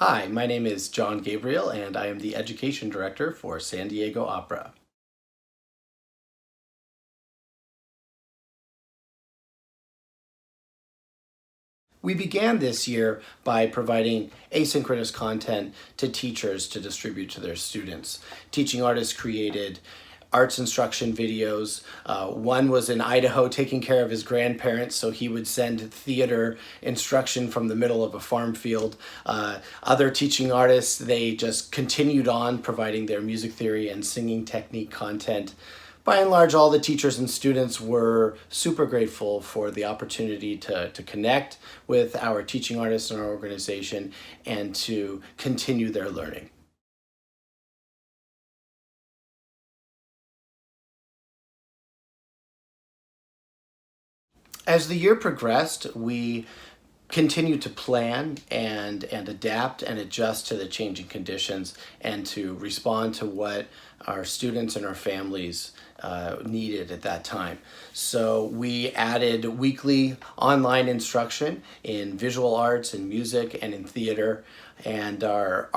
Hi, my name is John Gabriel, and I am the Education Director for San Diego Opera. We began this year by providing asynchronous content to teachers to distribute to their students. Teaching artists created arts instruction videos. One was in Idaho taking care of his grandparents, so he would send theater instruction from the middle of a farm field. Other teaching artists, they just continued on providing their music theory and singing technique content. By and large, all the teachers and students were super grateful for the opportunity to connect with our teaching artists in our organization and to continue their learning. As the year progressed, we continued to plan and adapt and adjust to the changing conditions and to respond to what our students and our families needed at that time. So we added weekly online instruction in visual arts and music and in theater, and our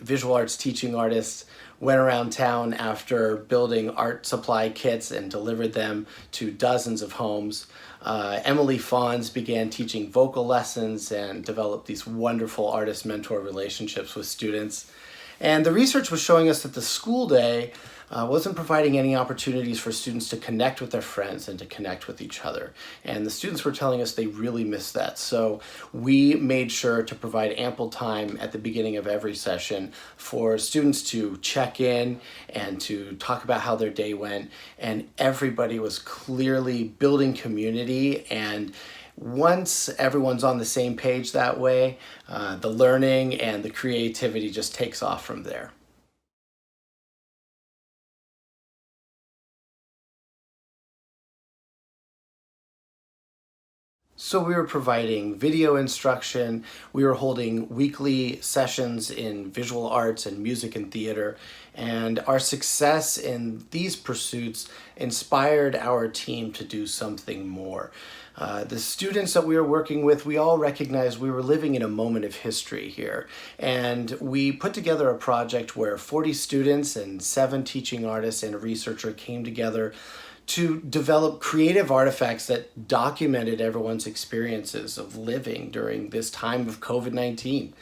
visual arts teaching artists went around town after building art supply kits and delivered them to dozens of homes. Emily Fons began teaching vocal lessons and developed these wonderful artist-mentor relationships with students. And the research was showing us that the school day wasn't providing any opportunities for students to connect with their friends and to connect with each other. And the students were telling us they really missed that. So we made sure to provide ample time at the beginning of every session for students to check in and to talk about how their day went. And everybody was clearly building community, and once everyone's on the same page that way, the learning and the creativity just takes off from there. So we were providing video instruction, we were holding weekly sessions in visual arts and music and theater, and our success in these pursuits inspired our team to do something more. The students that we were working with, we all recognized we were living in a moment of history here. And we put together a project where 40 students and 7 teaching artists and a researcher came together to develop creative artifacts that documented everyone's experiences of living during this time of COVID-19.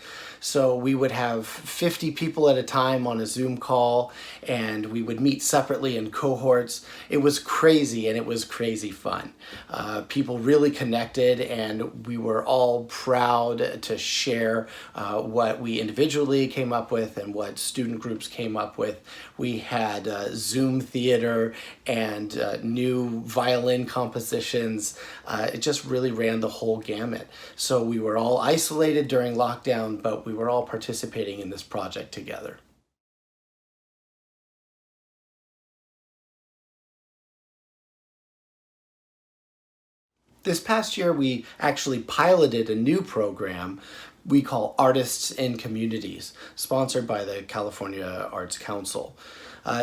So we would have 50 people at a time on a Zoom call, and we would meet separately in cohorts. It was crazy, and it was crazy fun. People really connected, and we were all proud to share what we individually came up with and what student groups came up with. We had Zoom theater and new violin compositions. It just really ran the whole gamut. So we were all isolated during lockdown, but we were all participating in this project together. This past year, we actually piloted a new program we call Artists in Communities, sponsored by the California Arts Council.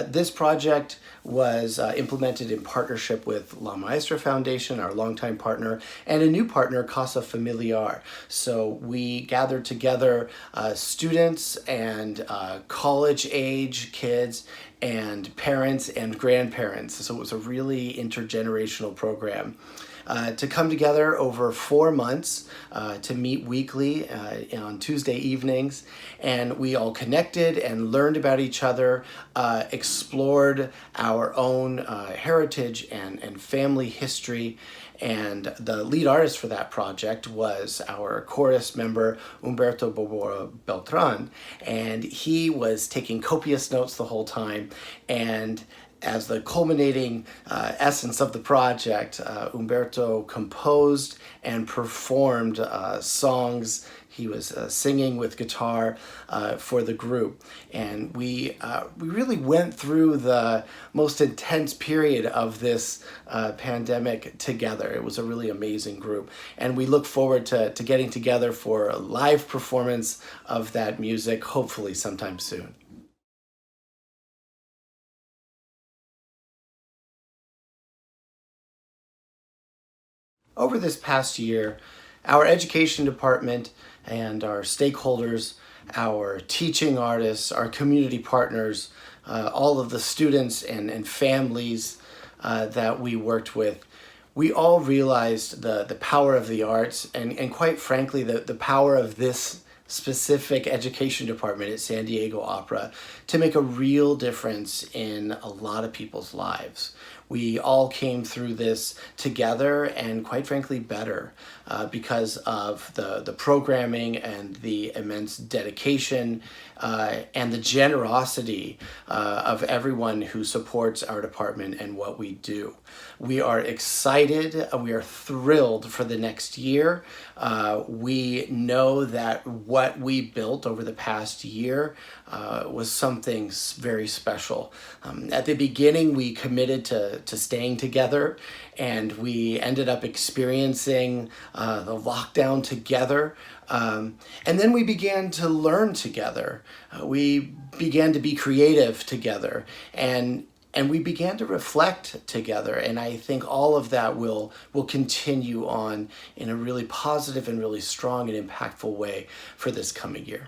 This project was implemented in partnership with La Maestra Foundation, our longtime partner, and a new partner, Casa Familiar. So we gathered together students and college-age kids and parents and grandparents. So it was a really intergenerational program. To come together over 4 months to meet weekly on Tuesday evenings, and we all connected and learned about each other, explored our own heritage and family history. And the lead artist for that project was our chorus member, Humberto Bobora Beltran, and he was taking copious notes the whole time. And as the culminating essence of the project, Umberto composed and performed songs. He was singing with guitar for the group. And we really went through the most intense period of this pandemic together. It was a really amazing group. And we look forward to getting together for a live performance of that music, hopefully sometime soon. Over this past year, Our education department and our stakeholders, our teaching artists, our community partners, all of the students and families that we worked with, we all realized the power of the arts and quite frankly, the power of this specific education department at San Diego Opera to make a real difference in a lot of people's lives. We all came through this together and quite frankly better because of the programming and the immense dedication and the generosity of everyone who supports our department and what we do. We are excited, we are thrilled for the next year. We know that what we built over the past year was something very special. At the beginning, we committed to staying together, and we ended up experiencing the lockdown together. And then we began to learn together. We began to be creative together, and we began to reflect together. And I think all of that will continue on in a really positive and really strong and impactful way for this coming year.